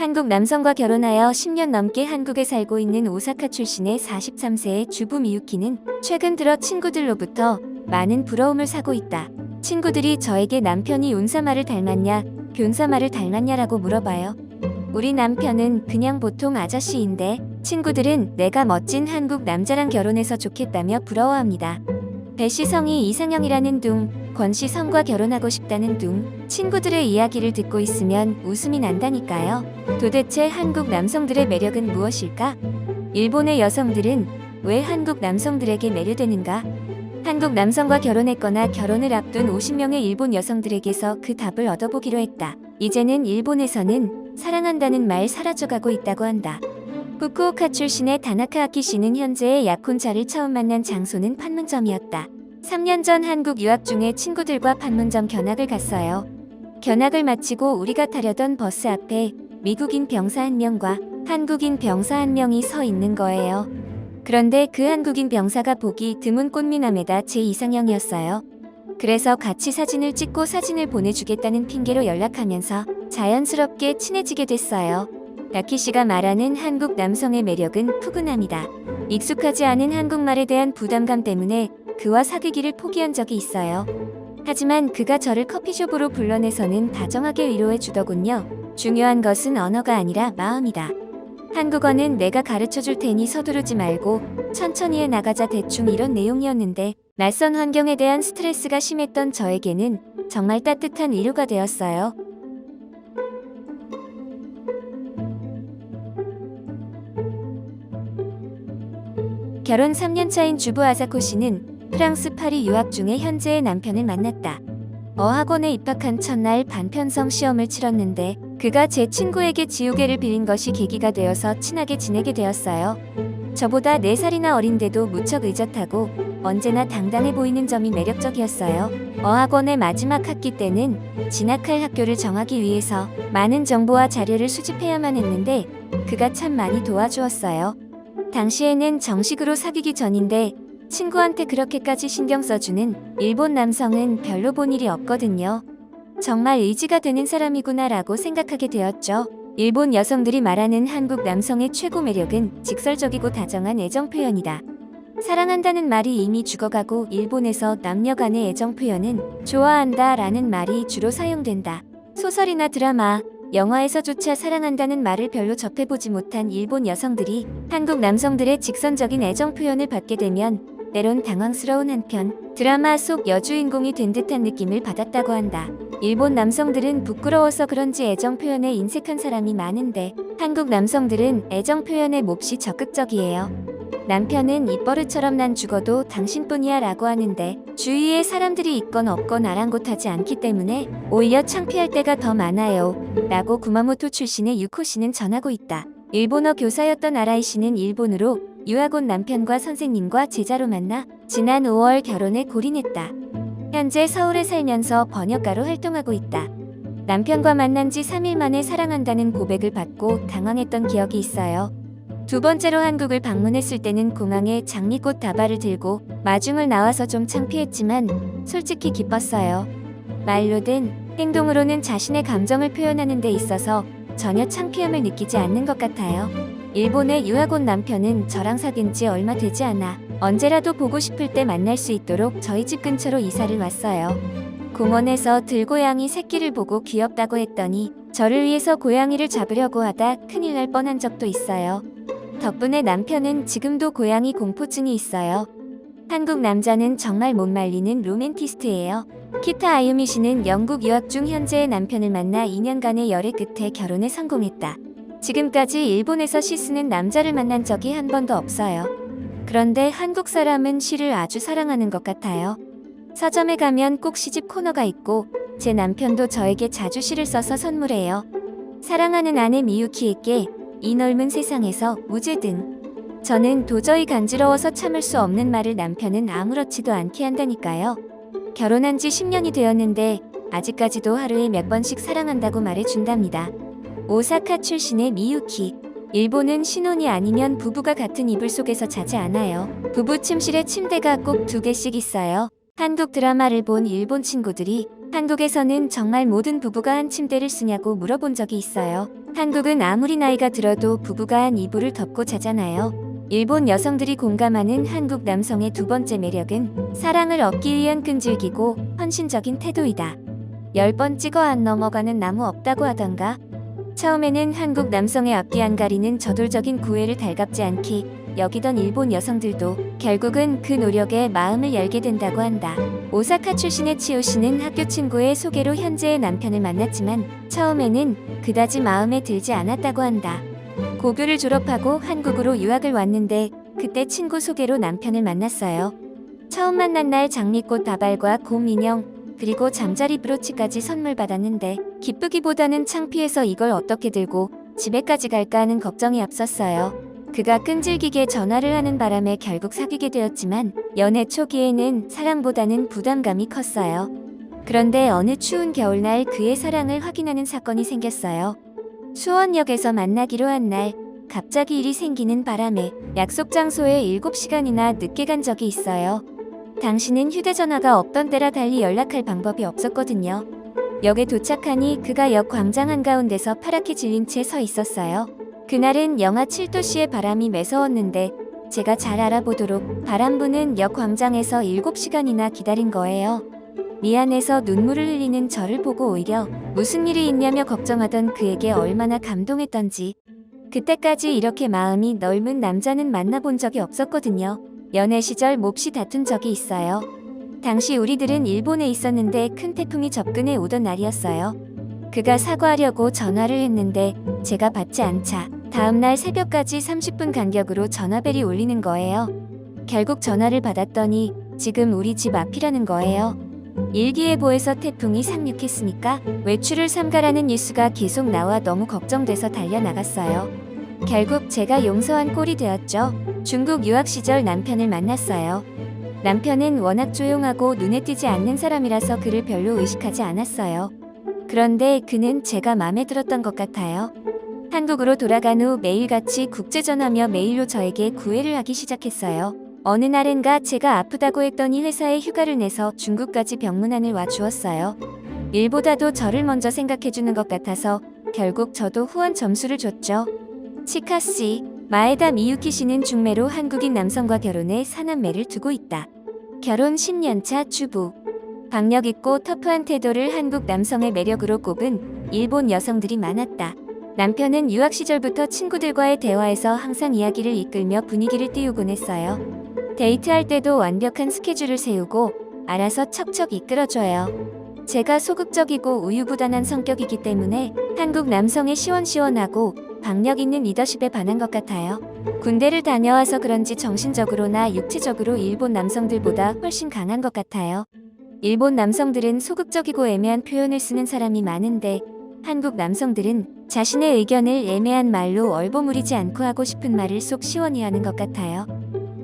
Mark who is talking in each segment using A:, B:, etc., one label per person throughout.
A: 한국 남성과 결혼하여 10년 넘게 한국에 살고 있는 오사카 출신의 43세의 주부 미유키는 최근 들어 친구들로부터 많은 부러움을 사고 있다. 친구들이 저에게 남편이 온사마를 닮았냐, 곤사마를 닮았냐라고 물어봐요. 우리 남편은 그냥 보통 아저씨인데 친구들은 내가 멋진 한국 남자랑 결혼해서 좋겠다며 부러워합니다. 배씨 성이 이상형이라는 둥, 권씨 성과 결혼하고 싶다는 둥, 친구들의 이야기를 듣고 있으면 웃음이 난다니까요. 도대체 한국 남성들의 매력은 무엇일까? 일본의 여성들은 왜 한국 남성들에게 매료되는가? 한국 남성과 결혼했거나 결혼을 앞둔 50명의 일본 여성들에게서 그 답을 얻어보기로 했다. 이제는 일본에서는 사랑한다는 말 사라져가고 있다고 한다. 후쿠오카 출신의 다나카 아키 씨는 현재의 약혼자를 처음 만난 장소는 판문점이었다. 3년 전 한국 유학 중에 친구들과 판문점 견학을 갔어요. 견학을 마치고 우리가 타려던 버스 앞에 미국인 병사 한 명과 한국인 병사 한 명이 서 있는 거예요. 그런데 그 한국인 병사가 보기 드문 꽃미남에다 제 이상형이었어요. 그래서 같이 사진을 찍고 사진을 보내주겠다는 핑계로 연락하면서 자연스럽게 친해지게 됐어요. 아키 씨가 말하는 한국 남성의 매력은 푸근함이다. 익숙하지 않은 한국말에 대한 부담감 때문에 그와 사귀기를 포기한 적이 있어요. 하지만 그가 저를 커피숍으로 불러내서는 다정하게 위로해 주더군요. 중요한 것은 언어가 아니라 마음이다. 한국어는 내가 가르쳐 줄 테니 서두르지 말고 천천히 해 나가자, 대충 이런 내용이었는데 낯선 환경에 대한 스트레스가 심했던 저에게는 정말 따뜻한 위로가 되었어요. 결혼 3년 차인 주부 아사코 씨는 프랑스 파리 유학 중에 현재의 남편을 만났다. 어학원에 입학한 첫날 반편성 시험을 치렀는데 그가 제 친구에게 지우개를 빌린 것이 계기가 되어서 친하게 지내게 되었어요. 저보다 4살이나 어린데도 무척 의젓하고 언제나 당당해 보이는 점이 매력적이었어요. 어학원의 마지막 학기 때는 진학할 학교를 정하기 위해서 많은 정보와 자료를 수집해야만 했는데 그가 참 많이 도와주었어요. 당시에는 정식으로 사귀기 전인데 친구한테 그렇게까지 신경 써주는 일본 남성은 별로 본 일이 없거든요. 정말 의지가 되는 사람이구나 라고 생각하게 되었죠. 일본 여성들이 말하는 한국 남성의 최고 매력은 직설적이고 다정한 애정 표현이다. 사랑한다는 말이 이미 죽어가고 일본에서 남녀 간의 애정 표현은 좋아한다 라는 말이 주로 사용된다. 소설이나 드라마, 영화에서조차 사랑한다는 말을 별로 접해보지 못한 일본 여성들이 한국 남성들의 직선적인 애정 표현을 받게 되면 때론 당황스러운 한편 드라마 속 여주인공이 된 듯한 느낌을 받았다고 한다. 일본 남성들은 부끄러워서 그런지 애정 표현에 인색한 사람이 많은데 한국 남성들은 애정 표현에 몹시 적극적이에요. 남편은 입버릇처럼 난 죽어도 당신뿐이야 라고 하는데 주위에 사람들이 있건 없건 아랑곳하지 않기 때문에 오히려 창피할 때가 더 많아요 라고 구마모토 출신의 유코 씨는 전하고 있다. 일본어 교사였던 아라이 씨는 일본으로 유학 온 남편과 선생님과 제자로 만나 지난 5월 결혼에 골인했다. 현재 서울에 살면서 번역가로 활동하고 있다. 남편과 만난 지 3일 만에 사랑한다는 고백을 받고 당황했던 기억이 있어요. 두 번째로 한국을 방문했을 때는 공항에 장미꽃 다발을 들고 마중을 나와서 좀 창피했지만 솔직히 기뻤어요. 말로든 행동으로는 자신의 감정을 표현하는 데 있어서 전혀 창피함을 느끼지 않는 것 같아요. 일본에 유학 온 남편은 저랑 사귄 지 얼마 되지 않아 언제라도 보고 싶을 때 만날 수 있도록 저희 집 근처로 이사를 왔어요. 공원에서 들고양이 새끼를 보고 귀엽다고 했더니 저를 위해서 고양이를 잡으려고 하다 큰일 날 뻔한 적도 있어요. 덕분에 남편은 지금도 고양이 공포증이 있어요. 한국 남자는 정말 못 말리는 로맨티스트예요. 키타 아유미 씨는 영국 유학 중 현재의 남편을 만나 2년간의 열애 끝에 결혼에 성공했다. 지금까지 일본에서 시 쓰는 남자를 만난 적이 한 번도 없어요. 그런데 한국 사람은 시를 아주 사랑하는 것 같아요. 서점에 가면 꼭 시집 코너가 있고 제 남편도 저에게 자주 시를 써서 선물해요. 사랑하는 아내 미유키에게 이 넓은 세상에서 무죄 등. 저는 도저히 간지러워서 참을 수 없는 말을 남편은 아무렇지도 않게 한다니까요. 결혼한 지 10년이 되었는데 아직까지도 하루에 몇 번씩 사랑한다고 말해준답니다. 오사카 출신의 미유키. 일본은 신혼이 아니면 부부가 같은 이불 속에서 자지 않아요. 부부 침실에 침대가 꼭 2개씩 있어요. 한국 드라마를 본 일본 친구들이 한국에서는 정말 모든 부부가 한 침대를 쓰냐고 물어본 적이 있어요. 한국은 아무리 나이가 들어도 부부가 한 이불을 덮고 자잖아요. 일본 여성들이 공감하는 한국 남성의 두 번째 매력은 사랑을 얻기 위한 끈질기고 헌신적인 태도이다. 10번 찍어 안 넘어가는 나무 없다고 하던가. 처음에는 한국 남성의 앞뒤 안 가리는 저돌적인 구애를 달갑지 않게 여기던 일본 여성들도 결국은 그 노력에 마음을 열게 된다고 한다. 오사카 출신의 치오 씨는 학교 친구의 소개로 현재의 남편을 만났지만 처음에는 그다지 마음에 들지 않았다고 한다. 고교를 졸업하고 한국으로 유학을 왔는데 그때 친구 소개로 남편을 만났어요. 처음 만난 날 장미꽃 다발과 곰 인형 그리고 잠자리 브로치까지 선물 받았는데 기쁘기보다는 창피해서 이걸 어떻게 들고 집에까지 갈까 하는 걱정이 앞섰어요. 그가 끈질기게 전화를 하는 바람에 결국 사귀게 되었지만 연애 초기에는 사랑보다는 부담감이 컸어요. 그런데 어느 추운 겨울날 그의 사랑을 확인하는 사건이 생겼어요. 수원역에서 만나기로 한 날 갑자기 일이 생기는 바람에 약속 장소에 7시간이나 늦게 간 적이 있어요. 당시는 휴대전화가 없던 때라 달리 연락할 방법이 없었거든요. 역에 도착하니 그가 역 광장 한가운데서 파랗게 질린 채 서 있었어요. 그날은 영하 7도씨의 바람이 매서웠는데 제가 잘 알아보도록 바람 부는 역 광장에서 7시간이나 기다린 거예요. 미안해서 눈물을 흘리는 저를 보고 오히려 무슨 일이 있냐며 걱정하던 그에게 얼마나 감동했던지. 그때까지 이렇게 마음이 넓은 남자는 만나본 적이 없었거든요. 연애 시절 몹시 다툰 적이 있어요. 당시 우리들은 일본에 있었는데 큰 태풍이 접근해 오던 날이었어요. 그가 사과하려고 전화를 했는데 제가 받지 않자 다음날 새벽까지 30분 간격으로 전화벨이 울리는 거예요. 결국 전화를 받았더니 지금 우리 집 앞이라는 거예요. 일기예보에서 태풍이 상륙했으니까 외출을 삼가라는 뉴스가 계속 나와 너무 걱정돼서 달려나갔어요. 결국 제가 용서한 꼴이 되었죠. 중국 유학 시절 남편을 만났어요. 남편은 워낙 조용하고 눈에 띄지 않는 사람이라서 그를 별로 의식하지 않았어요. 그런데 그는 제가 마음에 들었던 것 같아요. 한국으로 돌아간 후 매일같이 국제전화며 메일로 저에게 구애를 하기 시작했어요. 어느 날엔가 제가 아프다고 했더니 회사에 휴가를 내서 중국까지 병문안을 와 주었어요. 일보다도 저를 먼저 생각해주는 것 같아서 결국 저도 후원 점수를 줬죠. 치카 씨, 마에다 미유키 씨는 중매로 한국인 남성과 결혼해 사남매를 두고 있다. 결혼 10년차 주부. 박력 있고 터프한 태도를 한국 남성의 매력으로 꼽은 일본 여성들이 많았다. 남편은 유학 시절부터 친구들과의 대화에서 항상 이야기를 이끌며 분위기를 띄우곤 했어요. 데이트할 때도 완벽한 스케줄을 세우고 알아서 척척 이끌어줘요. 제가 소극적이고 우유부단한 성격이기 때문에 한국 남성의 시원시원하고 박력 있는 리더십에 반한 것 같아요. 군대를 다녀와서 그런지 정신적으로나 육체적으로 일본 남성들보다 훨씬 강한 것 같아요. 일본 남성들은 소극적이고 애매한 표현을 쓰는 사람이 많은데 한국 남성들은 자신의 의견을 애매한 말로 얼버무리지 않고 하고 싶은 말을 속 시원히 하는 것 같아요.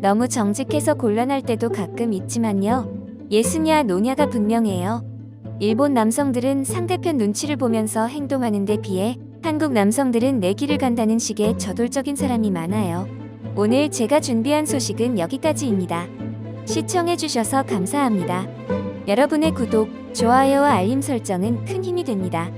A: 너무 정직해서 곤란할 때도 가끔 있지만요. 예스냐 노냐가 분명해요. 일본 남성들은 상대편 눈치를 보면서 행동하는 데 비해 한국 남성들은 내 길을 간다는 식의 저돌적인 사람이 많아요. 오늘 제가 준비한 소식은 여기까지입니다. 시청해주셔서 감사합니다. 여러분의 구독, 좋아요와 알림 설정은 큰 힘이 됩니다.